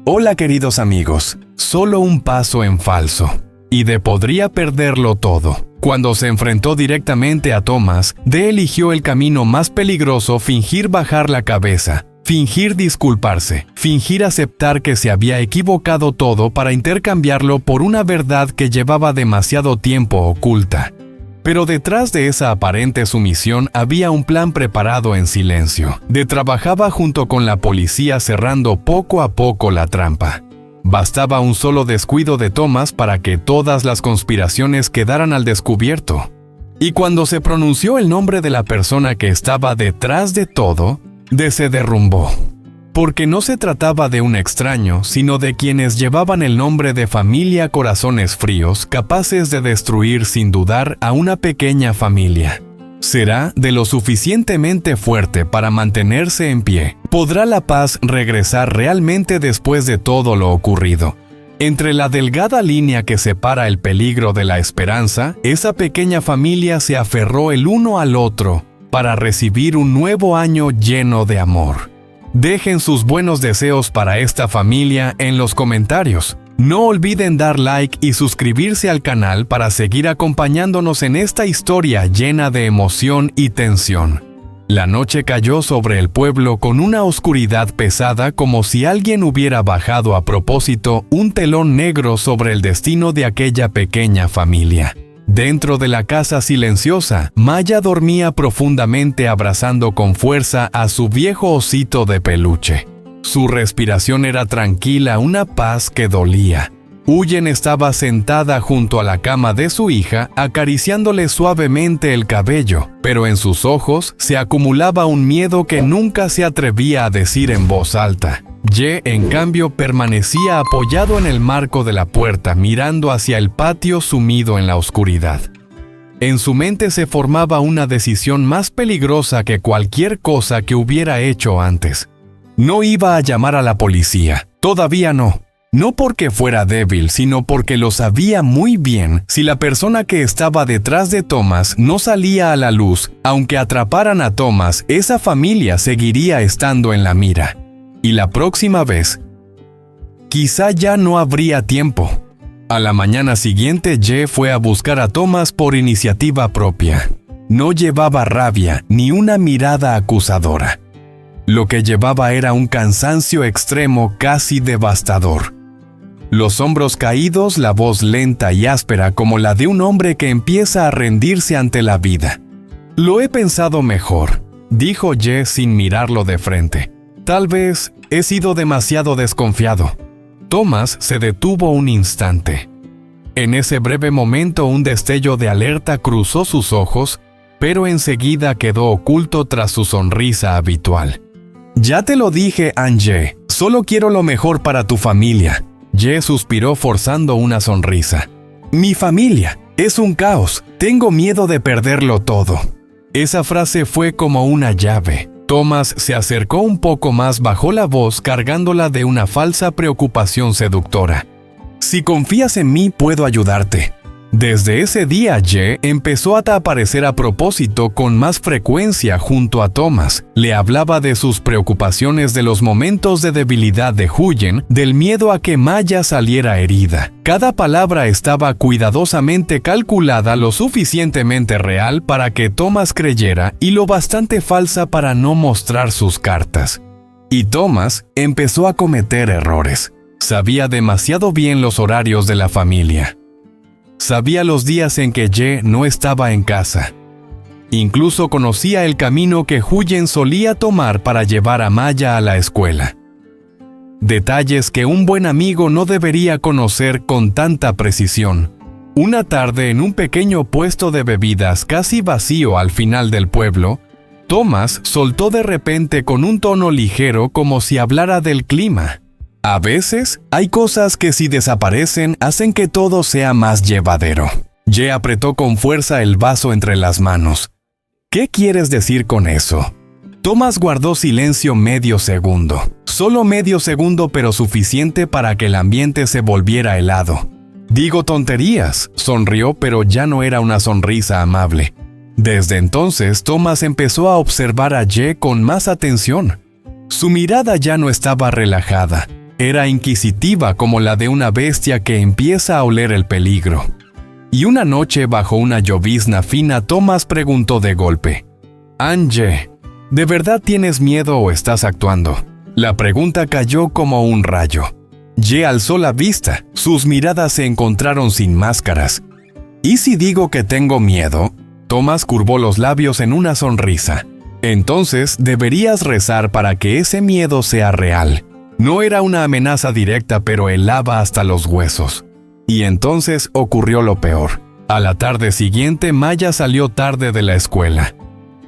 Hola queridos amigos, solo un paso en falso, y D podría perderlo todo. Cuando se enfrentó directamente a Thomas, D eligió el camino más peligroso: fingir bajar la cabeza, fingir disculparse, fingir aceptar que se había equivocado todo para intercambiarlo por una verdad que llevaba demasiado tiempo oculta. Pero detrás de esa aparente sumisión había un plan preparado en silencio. D trabajaba junto con la policía cerrando poco a poco la trampa. Bastaba un solo descuido de Thomas para que todas las conspiraciones quedaran al descubierto. Y cuando se pronunció el nombre de la persona que estaba detrás de todo, D se derrumbó. Porque no se trataba de un extraño, sino de quienes llevaban el nombre de familia Corazones Fríos, capaces de destruir sin dudar a una pequeña familia. ¿Será D lo suficientemente fuerte para mantenerse en pie? ¿Podrá la paz regresar realmente después de todo lo ocurrido? Entre la delgada línea que separa el peligro de la esperanza, esa pequeña familia se aferró el uno al otro para recibir un nuevo año lleno de amor. Dejen sus buenos deseos para esta familia en los comentarios. No olviden dar like y suscribirse al canal para seguir acompañándonos en esta historia llena de emoción y tensión. La noche cayó sobre el pueblo con una oscuridad pesada, como si alguien hubiera bajado a propósito un telón negro sobre el destino de aquella pequeña familia. Dentro de la casa silenciosa, Maya dormía profundamente, abrazando con fuerza a su viejo osito de peluche. Su respiración era tranquila, una paz que dolía. Huyen estaba sentada junto a la cama de su hija, acariciándole suavemente el cabello, pero en sus ojos se acumulaba un miedo que nunca se atrevía a decir en voz alta. Ye, en cambio, permanecía apoyado en el marco de la puerta, mirando hacia el patio sumido en la oscuridad. En su mente se formaba una decisión más peligrosa que cualquier cosa que hubiera hecho antes. No iba a llamar a la policía, todavía no. No porque fuera débil, sino porque lo sabía muy bien. Si la persona que estaba detrás de Thomas no salía a la luz, aunque atraparan a Thomas, esa familia seguiría estando en la mira. Y la próxima vez, quizá ya no habría tiempo. A la mañana siguiente, Ye fue a buscar a Thomas por iniciativa propia. No llevaba rabia ni una mirada acusadora. Lo que llevaba era un cansancio extremo, casi devastador. Los hombros caídos, la voz lenta y áspera como la de un hombre que empieza a rendirse ante la vida. «Lo he pensado mejor», dijo Ye sin mirarlo de frente. «Tal vez he sido demasiado desconfiado». Thomas se detuvo un instante. En ese breve momento un destello de alerta cruzó sus ojos, pero enseguida quedó oculto tras su sonrisa habitual. «Ya te lo dije, Angie, solo quiero lo mejor para tu familia». Ye suspiró forzando una sonrisa. «Mi familia es un caos. Tengo miedo de perderlo todo». Esa frase fue como una llave. Thomas se acercó un poco más, bajó la voz cargándola de una falsa preocupación seductora. «Si confías en mí, puedo ayudarte». Desde ese día, Ye empezó a aparecer a propósito con más frecuencia junto a Thomas. Le hablaba de sus preocupaciones, de los momentos de debilidad de Huyen, del miedo a que Maya saliera herida. Cada palabra estaba cuidadosamente calculada, lo suficientemente real para que Thomas creyera y lo bastante falsa para no mostrar sus cartas. Y Thomas empezó a cometer errores. Sabía demasiado bien los horarios de la familia. Sabía los días en que Ye no estaba en casa. Incluso conocía el camino que Huyen solía tomar para llevar a Maya a la escuela. Detalles que un buen amigo no debería conocer con tanta precisión. Una tarde, en un pequeño puesto de bebidas casi vacío al final del pueblo, Thomas soltó de repente con un tono ligero, como si hablara del clima. «A veces, hay cosas que si desaparecen hacen que todo sea más llevadero». Ye apretó con fuerza el vaso entre las manos. «¿Qué quieres decir con eso?» Thomas guardó silencio medio segundo. Solo medio segundo, pero suficiente para que el ambiente se volviera helado. «Digo tonterías», sonrió, pero ya no era una sonrisa amable. Desde entonces, Thomas empezó a observar a Ye con más atención. Su mirada ya no estaba relajada. era inquisitiva como la de una bestia que empieza a oler el peligro. Y una noche, bajo una llovizna fina, Thomas preguntó de golpe: «Angie, ¿de verdad tienes miedo o estás actuando?». La pregunta cayó como un rayo. Ye alzó la vista, sus miradas se encontraron sin máscaras. «¿Y si digo que tengo miedo?». Thomas curvó los labios en una sonrisa. «Entonces deberías rezar para que ese miedo sea real». No era una amenaza directa, pero helaba hasta los huesos. Y entonces ocurrió lo peor. A la tarde siguiente, Maya salió tarde de la escuela.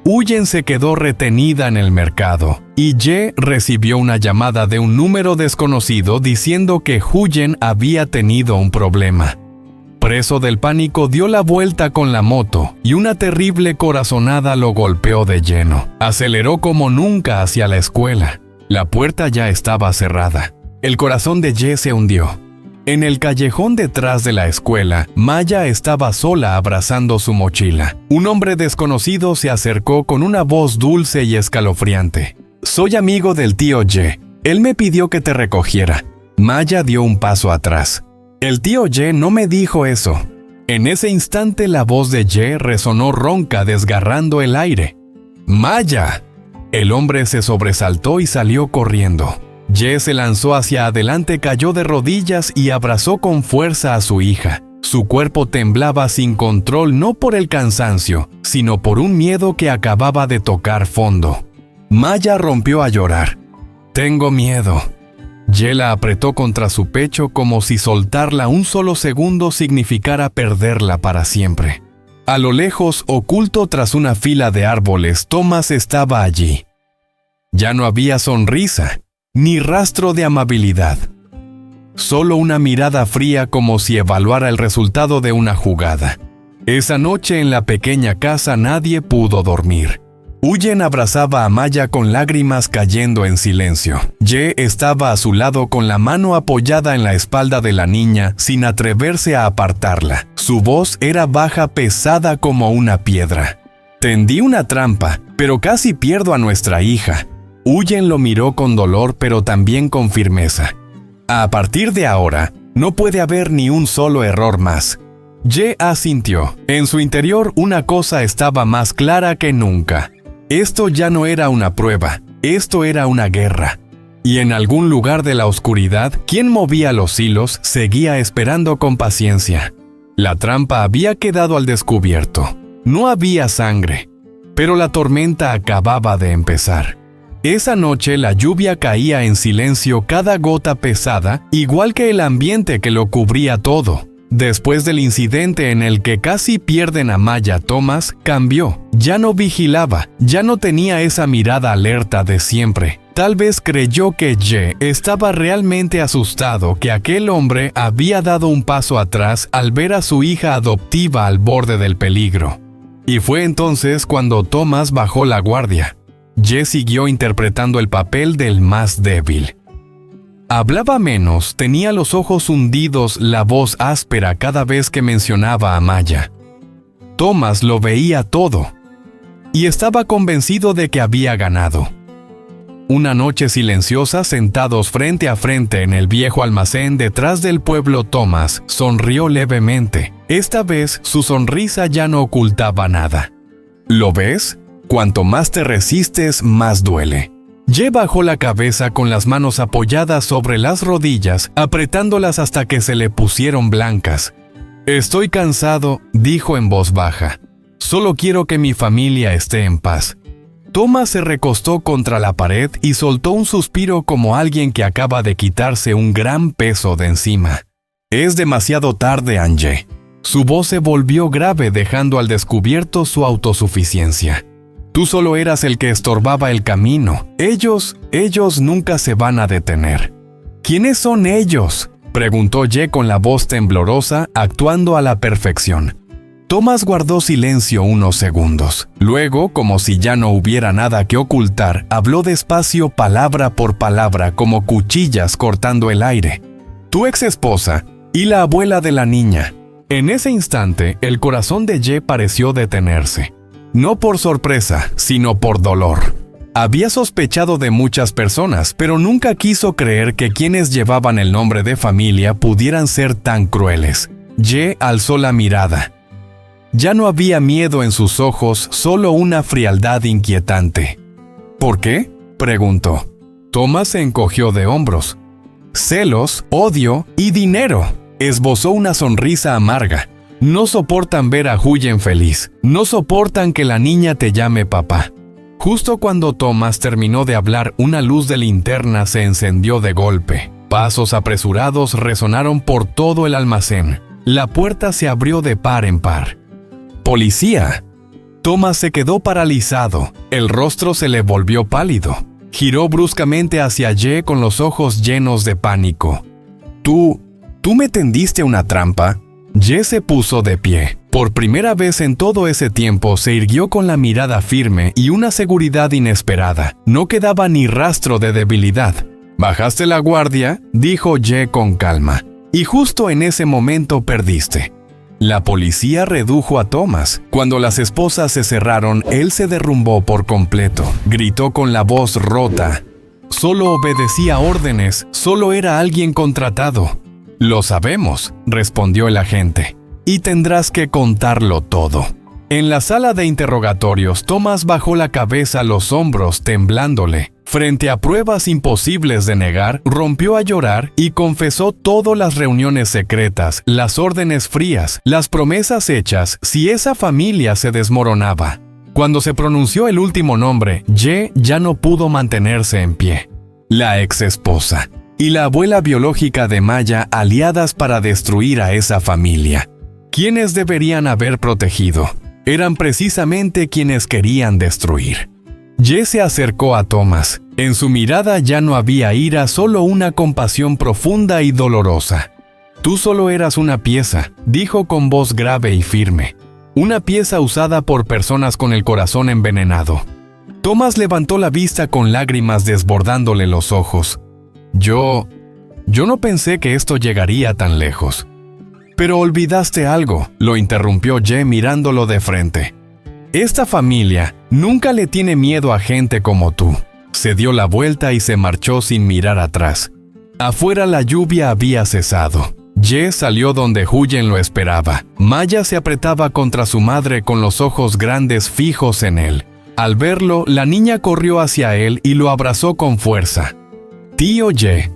Huyen se quedó retenida en el mercado, y Ye recibió una llamada de un número desconocido diciendo que Huyen había tenido un problema. Preso del pánico, dio la vuelta con la moto, y una terrible corazonada lo golpeó de lleno. Aceleró como nunca hacia la escuela. La puerta ya estaba cerrada. El corazón de Ye se hundió. En el callejón detrás de la escuela, Maya estaba sola abrazando su mochila. Un hombre desconocido se acercó con una voz dulce y escalofriante. «Soy amigo del tío Ye. Él me pidió que te recogiera». Maya dio un paso atrás. «El tío Ye no me dijo eso». En ese instante la voz de Ye resonó ronca, desgarrando el aire. «¡Maya!». El hombre se sobresaltó y salió corriendo. Ye se lanzó hacia adelante, cayó de rodillas y abrazó con fuerza a su hija. Su cuerpo temblaba sin control, no por el cansancio, sino por un miedo que acababa de tocar fondo. Maya rompió a llorar. «Tengo miedo». Ye la apretó contra su pecho como si soltarla un solo segundo significara perderla para siempre. A lo lejos, oculto tras una fila de árboles, Thomas estaba allí. Ya no había sonrisa, ni rastro de amabilidad. Solo una mirada fría como si evaluara el resultado de una jugada. Esa noche en la pequeña casa nadie pudo dormir. Huyen abrazaba a Maya con lágrimas cayendo en silencio. Ye estaba a su lado con la mano apoyada en la espalda de la niña sin atreverse a apartarla. Su voz era baja, pesada como una piedra. «Tendí una trampa, pero casi pierdo a nuestra hija». Huyen lo miró con dolor, pero también con firmeza. «A partir de ahora, no puede haber ni un solo error más». Ye asintió. En su interior una cosa estaba más clara que nunca. Esto ya no era una prueba, esto era una guerra. Y en algún lugar de la oscuridad, quien movía los hilos seguía esperando con paciencia. La trampa había quedado al descubierto. No había sangre, pero la tormenta acababa de empezar. Esa noche la lluvia caía en silencio, cada gota pesada, igual que el ambiente que lo cubría todo. Después del incidente en el que casi pierden a Maya, Thomas cambió. Ya no vigilaba, ya no tenía esa mirada alerta de siempre. Tal vez creyó que Ye estaba realmente asustado, que aquel hombre había dado un paso atrás al ver a su hija adoptiva al borde del peligro. Y fue entonces cuando Thomas bajó la guardia. Ye siguió interpretando el papel del más débil. Hablaba menos, tenía los ojos hundidos, la voz áspera cada vez que mencionaba a Maya. Thomas lo veía todo y estaba convencido de que había ganado. Una noche silenciosa, sentados frente a frente en el viejo almacén detrás del pueblo, Thomas sonrió levemente. Esta vez su sonrisa ya no ocultaba nada. ¿Lo ves? Cuanto más te resistes, más duele. Ye bajó la cabeza con las manos apoyadas sobre las rodillas, apretándolas hasta que se le pusieron blancas. «Estoy cansado», dijo en voz baja. «Solo quiero que mi familia esté en paz». Thomas se recostó contra la pared y soltó un suspiro como alguien que acaba de quitarse un gran peso de encima. «Es demasiado tarde, Angie». Su voz se volvió grave, dejando al descubierto su autosuficiencia. «Tú solo eras el que estorbaba el camino. Ellos nunca se van a detener». «¿Quiénes son ellos?», preguntó Ye con la voz temblorosa, actuando a la perfección. Thomas guardó silencio unos segundos. Luego, como si ya no hubiera nada que ocultar, habló despacio, palabra por palabra, como cuchillas cortando el aire. «Tu ex esposa y la abuela de la niña». En ese instante, el corazón de Ye pareció detenerse. No por sorpresa, sino por dolor. Había sospechado de muchas personas, pero nunca quiso creer que quienes llevaban el nombre de familia pudieran ser tan crueles. Ye alzó la mirada. Ya no había miedo en sus ojos, solo una frialdad inquietante. ¿Por qué?, preguntó. Thomas se encogió de hombros. Celos, odio y dinero. Esbozó una sonrisa amarga. No soportan ver a Huyen feliz. No soportan que la niña te llame papá. Justo cuando Thomas terminó de hablar, una luz de linterna se encendió de golpe. Pasos apresurados resonaron por todo el almacén. La puerta se abrió de par en par. ¡Policía! Thomas se quedó paralizado. El rostro se le volvió pálido. Giró bruscamente hacia Ye con los ojos llenos de pánico. ¿Tú me tendiste una trampa? Ye se puso de pie. Por primera vez en todo ese tiempo se irguió con la mirada firme y una seguridad inesperada. No quedaba ni rastro de debilidad. «¿Bajaste la guardia?», dijo Ye con calma. «Y justo en ese momento perdiste». La policía redujo a Thomas. Cuando las esposas se cerraron, él se derrumbó por completo. Gritó con la voz rota. Solo obedecía órdenes, solo era alguien contratado. «Lo sabemos», respondió el agente. «Y tendrás que contarlo todo». En la sala de interrogatorios, Thomas bajó la cabeza a los hombros, temblándole. Frente a pruebas imposibles de negar, rompió a llorar y confesó todas las reuniones secretas, las órdenes frías, las promesas hechas si esa familia se desmoronaba. Cuando se pronunció el último nombre, Ye ya no pudo mantenerse en pie. La ex esposa y la abuela biológica de Maya aliadas para destruir a esa familia. ¿Quiénes deberían haber protegido? Eran precisamente quienes querían destruir. Ye se acercó a Thomas. En su mirada ya no había ira, solo una compasión profunda y dolorosa. «Tú solo eras una pieza», dijo con voz grave y firme. «Una pieza usada por personas con el corazón envenenado». Thomas levantó la vista con lágrimas desbordándole los ojos. Yo no pensé que esto llegaría tan lejos». «Pero olvidaste algo», lo interrumpió Ye mirándolo de frente. «Esta familia nunca le tiene miedo a gente como tú». Se dio la vuelta y se marchó sin mirar atrás. Afuera la lluvia había cesado. Ye salió donde Huyen lo esperaba. Maya se apretaba contra su madre con los ojos grandes fijos en él. Al verlo, la niña corrió hacia él y lo abrazó con fuerza. «Tío Ye».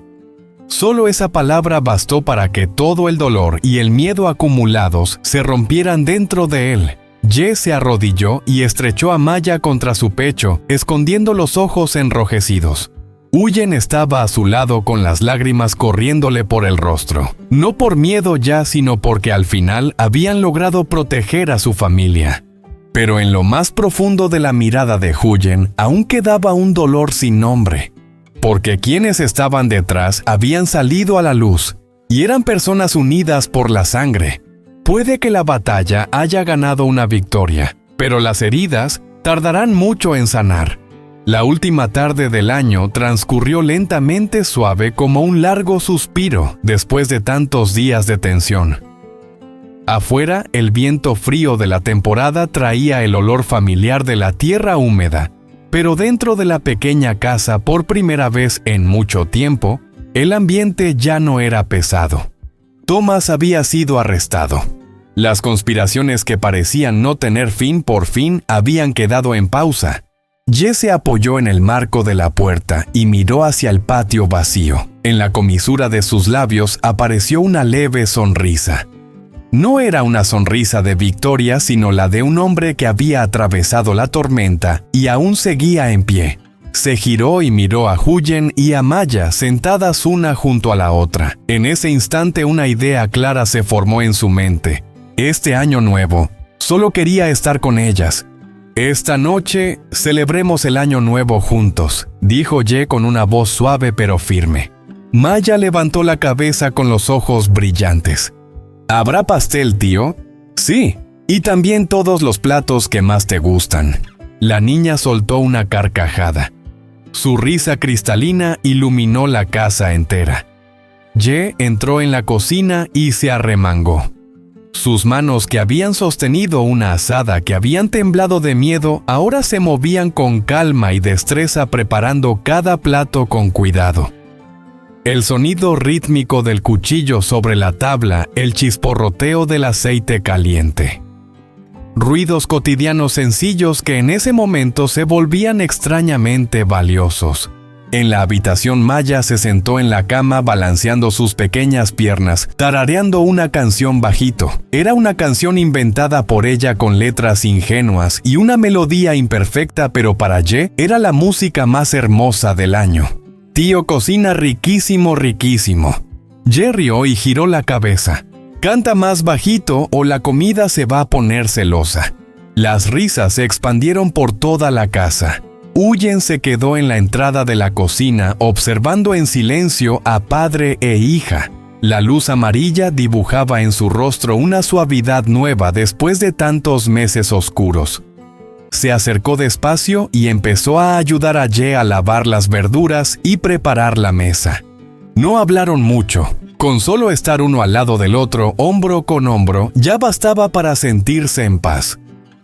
Solo esa palabra bastó para que todo el dolor y el miedo acumulados se rompieran dentro de él. Ye se arrodilló y estrechó a Maya contra su pecho, escondiendo los ojos enrojecidos. Huyen estaba a su lado con las lágrimas corriéndole por el rostro. No por miedo ya, sino porque al final habían logrado proteger a su familia. Pero en lo más profundo de la mirada de Huyen aún quedaba un dolor sin nombre. Porque quienes estaban detrás habían salido a la luz, y eran personas unidas por la sangre. Puede que la batalla haya ganado una victoria, pero las heridas tardarán mucho en sanar. La última tarde del año transcurrió lentamente, suave como un largo suspiro después de tantos días de tensión. Afuera, el viento frío de la temporada traía el olor familiar de la tierra húmeda. Pero dentro de la pequeña casa, por primera vez en mucho tiempo, el ambiente ya no era pesado. Thomas había sido arrestado. Las conspiraciones que parecían no tener fin por fin habían quedado en pausa. Ye se apoyó en el marco de la puerta y miró hacia el patio vacío. En la comisura de sus labios apareció una leve sonrisa. No era una sonrisa de victoria, sino la de un hombre que había atravesado la tormenta y aún seguía en pie. Se giró y miró a Huyen y a Maya sentadas una junto a la otra. En ese instante una idea clara se formó en su mente. Este año nuevo, solo quería estar con ellas. «Esta noche celebremos el año nuevo juntos», dijo Ye con una voz suave pero firme. Maya levantó la cabeza con los ojos brillantes. «¿Habrá pastel, tío?» «Sí, y también todos los platos que más te gustan». La niña soltó una carcajada. Su risa cristalina iluminó la casa entera. Ye entró en la cocina y se arremangó. Sus manos, que habían sostenido una azada, que habían temblado de miedo, ahora se movían con calma y destreza preparando cada plato con cuidado. El sonido rítmico del cuchillo sobre la tabla, el chisporroteo del aceite caliente. Ruidos cotidianos sencillos que en ese momento se volvían extrañamente valiosos. En la habitación, Maya se sentó en la cama balanceando sus pequeñas piernas, tarareando una canción bajito. Era una canción inventada por ella con letras ingenuas y una melodía imperfecta, pero para Ye era la música más hermosa del año. Tío cocina riquísimo, riquísimo. Ye rió y giró la cabeza. Canta más bajito o la comida se va a poner celosa. Las risas se expandieron por toda la casa. Huyen se quedó en la entrada de la cocina observando en silencio a padre e hija. La luz amarilla dibujaba en su rostro una suavidad nueva después de tantos meses oscuros. Se acercó despacio y empezó a ayudar a Ye a lavar las verduras y preparar la mesa. No hablaron mucho. Con solo estar uno al lado del otro, hombro con hombro, ya bastaba para sentirse en paz.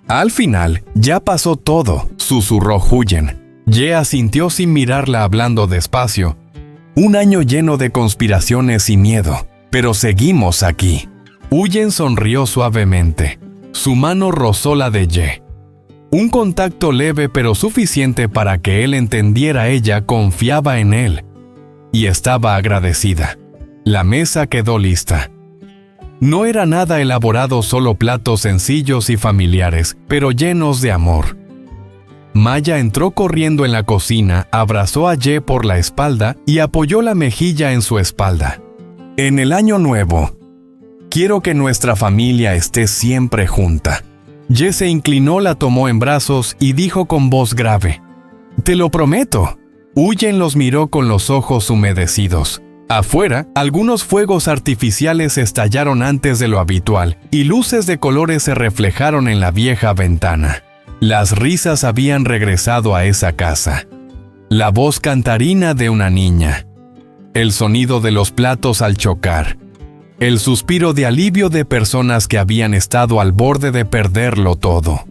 Al final, ya pasó todo, susurró Huyen. Ye asintió sin mirarla hablando despacio. Un año lleno de conspiraciones y miedo, pero seguimos aquí. Huyen sonrió suavemente. Su mano rozó la de Ye. Un contacto leve pero suficiente para que él entendiera ella confiaba en él. Y estaba agradecida. La mesa quedó lista. No era nada elaborado, solo platos sencillos y familiares, pero llenos de amor. Maya entró corriendo en la cocina, abrazó a Ye por la espalda y apoyó la mejilla en su espalda. En el año nuevo, quiero que nuestra familia esté siempre junta. Ye se inclinó, la tomó en brazos y dijo con voz grave: «Te lo prometo». Huyen los miró con los ojos humedecidos. Afuera, algunos fuegos artificiales estallaron antes de lo habitual, y luces de colores se reflejaron en la vieja ventana. Las risas habían regresado a esa casa. La voz cantarina de una niña. El sonido de los platos al chocar. El suspiro de alivio de personas que habían estado al borde de perderlo todo.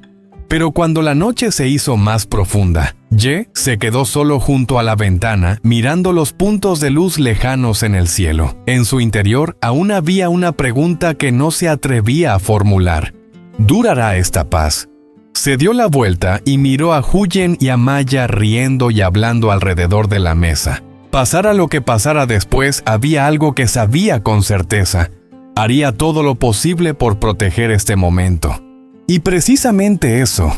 Pero cuando la noche se hizo más profunda, Ye se quedó solo junto a la ventana, mirando los puntos de luz lejanos en el cielo. En su interior aún había una pregunta que no se atrevía a formular. ¿Durará esta paz? Se dio la vuelta y miró a Huyen y a Maya riendo y hablando alrededor de la mesa. Pasara lo que pasara después, había algo que sabía con certeza. Haría todo lo posible por proteger este momento. Y precisamente eso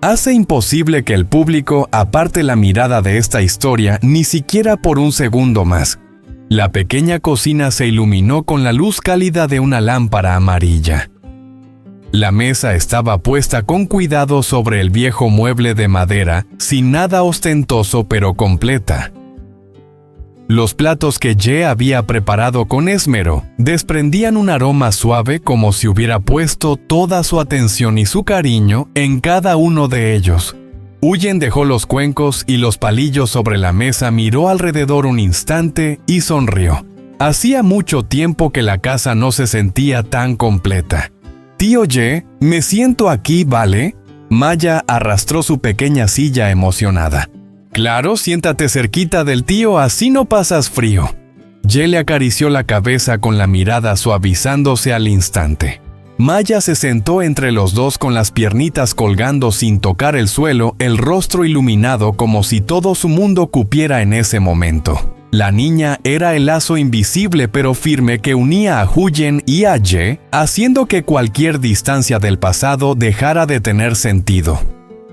hace imposible que el público aparte la mirada de esta historia ni siquiera por un segundo más. La pequeña cocina se iluminó con la luz cálida de una lámpara amarilla. La mesa estaba puesta con cuidado sobre el viejo mueble de madera, sin nada ostentoso pero completa. Los platos que Ye había preparado con esmero desprendían un aroma suave, como si hubiera puesto toda su atención y su cariño en cada uno de ellos. Huyen dejó los cuencos y los palillos sobre la mesa, miró alrededor un instante y sonrió. Hacía mucho tiempo que la casa no se sentía tan completa. «Tío Ye, me siento aquí, ¿vale?» Maya arrastró su pequeña silla emocionada. «Claro, siéntate cerquita del tío, así no pasas frío». Ye le acarició la cabeza con la mirada suavizándose al instante. Maya se sentó entre los dos con las piernitas colgando sin tocar el suelo, el rostro iluminado como si todo su mundo cupiera en ese momento. La niña era el lazo invisible pero firme que unía a Huyen y a Ye, haciendo que cualquier distancia del pasado dejara de tener sentido.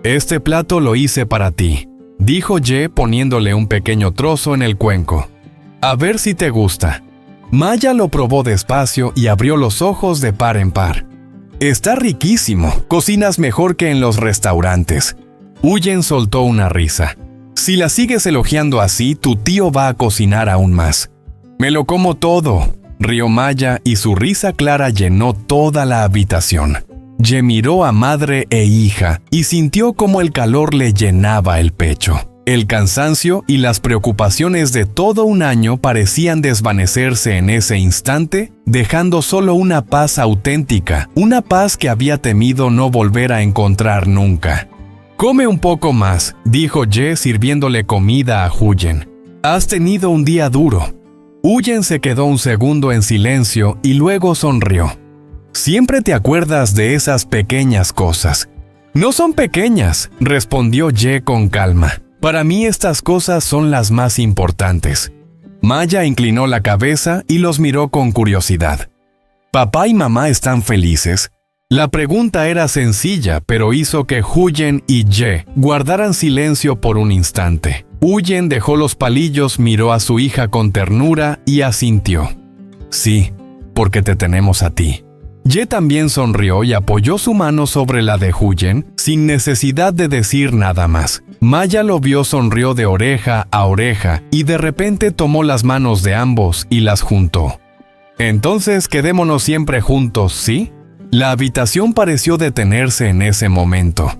«Este plato lo hice para ti», dijo Ye poniéndole un pequeño trozo en el cuenco. «A ver si te gusta». Maya lo probó despacio y abrió los ojos de par en par. «Está riquísimo, cocinas mejor que en los restaurantes». Huyen soltó una risa. «Si la sigues elogiando así, tu tío va a cocinar aún más». «Me lo como todo», rió Maya y su risa clara llenó toda la habitación. Ye miró a madre e hija y sintió como el calor le llenaba el pecho. El cansancio y las preocupaciones de todo un año parecían desvanecerse en ese instante, dejando solo una paz auténtica, una paz que había temido no volver a encontrar nunca. «Come un poco más», dijo Ye sirviéndole comida a Huyen. «Has tenido un día duro». Huyen se quedó un segundo en silencio y luego sonrió. «Siempre te acuerdas de esas pequeñas cosas». «No son pequeñas», respondió Ye con calma. «Para mí estas cosas son las más importantes». Maya inclinó la cabeza y los miró con curiosidad. «¿Papá y mamá están felices?» La pregunta era sencilla, pero hizo que Huyen y Ye guardaran silencio por un instante. Huyen dejó los palillos, miró a su hija con ternura y asintió. «Sí, porque te tenemos a ti». Ye también sonrió y apoyó su mano sobre la de Huyen, sin necesidad de decir nada más. Maya lo vio, sonrió de oreja a oreja y de repente tomó las manos de ambos y las juntó. «Entonces quedémonos siempre juntos, ¿sí?» La habitación pareció detenerse en ese momento.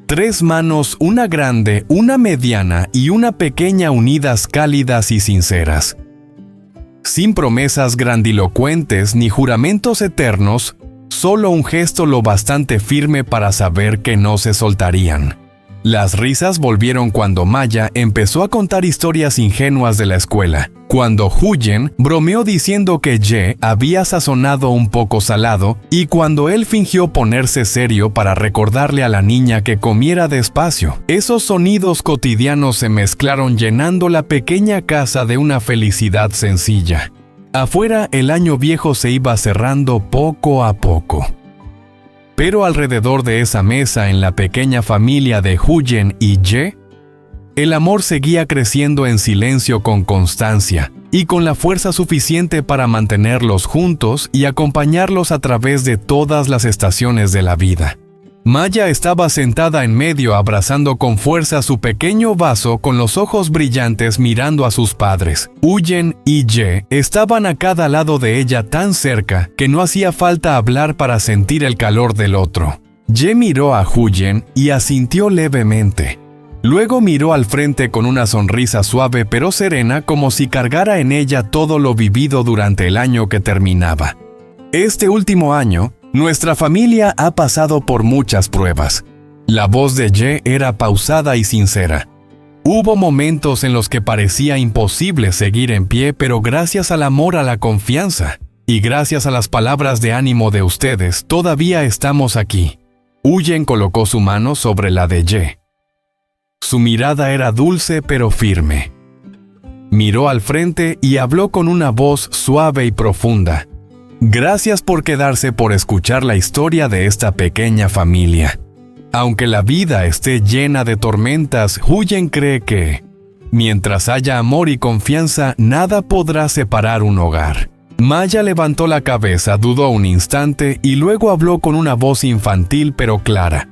3 manos, una grande, una mediana y una pequeña unidas cálidas y sinceras. Sin promesas grandilocuentes ni juramentos eternos, solo un gesto lo bastante firme para saber que no se soltarían. Las risas volvieron cuando Maya empezó a contar historias ingenuas de la escuela, cuando Huyen bromeó diciendo que Ye había sazonado un poco salado y cuando él fingió ponerse serio para recordarle a la niña que comiera despacio. Esos sonidos cotidianos se mezclaron llenando la pequeña casa de una felicidad sencilla. Afuera el año viejo se iba cerrando poco a poco. Pero alrededor de esa mesa en la pequeña familia de Huyen y Ye, el amor seguía creciendo en silencio con constancia y con la fuerza suficiente para mantenerlos juntos y acompañarlos a través de todas las estaciones de la vida. Maya estaba sentada en medio abrazando con fuerza su pequeño vaso con los ojos brillantes mirando a sus padres. Huyen y Ye estaban a cada lado de ella tan cerca que no hacía falta hablar para sentir el calor del otro. Ye miró a Huyen y asintió levemente. Luego miró al frente con una sonrisa suave pero serena como si cargara en ella todo lo vivido durante el año que terminaba. Este último año, nuestra familia ha pasado por muchas pruebas. La voz de Ye era pausada y sincera. Hubo momentos en los que parecía imposible seguir en pie, pero gracias al amor, a la confianza y gracias a las palabras de ánimo de ustedes, todavía estamos aquí. Huyen colocó su mano sobre la de Ye. Su mirada era dulce pero firme. Miró al frente y habló con una voz suave y profunda. Gracias por quedarse por escuchar la historia de esta pequeña familia. Aunque la vida esté llena de tormentas, Huyen cree que, mientras haya amor y confianza, nada podrá separar un hogar. Maya levantó la cabeza, dudó un instante y luego habló con una voz infantil pero clara.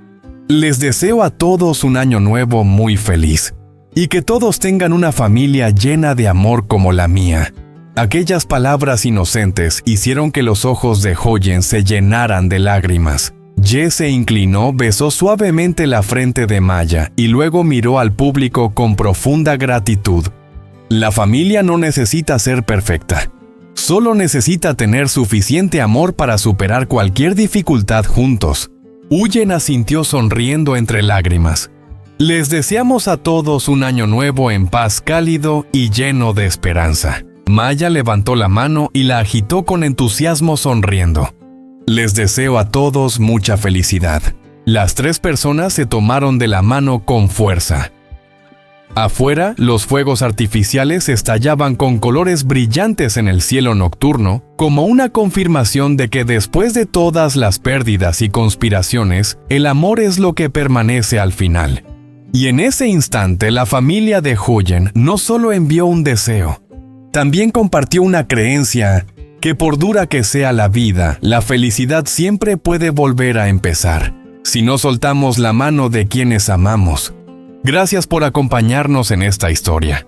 Les deseo a todos un año nuevo muy feliz, y que todos tengan una familia llena de amor como la mía. Aquellas palabras inocentes hicieron que los ojos de Huyen se llenaran de lágrimas. Ye se inclinó, besó suavemente la frente de Maya y luego miró al público con profunda gratitud. La familia no necesita ser perfecta. Solo necesita tener suficiente amor para superar cualquier dificultad juntos. Huyen asintió sonriendo entre lágrimas. Les deseamos a todos un año nuevo en paz, cálido y lleno de esperanza. Maya levantó la mano y la agitó con entusiasmo sonriendo. Les deseo a todos mucha felicidad. Las 3 personas se tomaron de la mano con fuerza. Afuera, los fuegos artificiales estallaban con colores brillantes en el cielo nocturno, como una confirmación de que después de todas las pérdidas y conspiraciones, el amor es lo que permanece al final. Y en ese instante, la familia de Huyen no solo envió un deseo, también compartió una creencia que por dura que sea la vida, la felicidad siempre puede volver a empezar, si no soltamos la mano de quienes amamos. Gracias por acompañarnos en esta historia.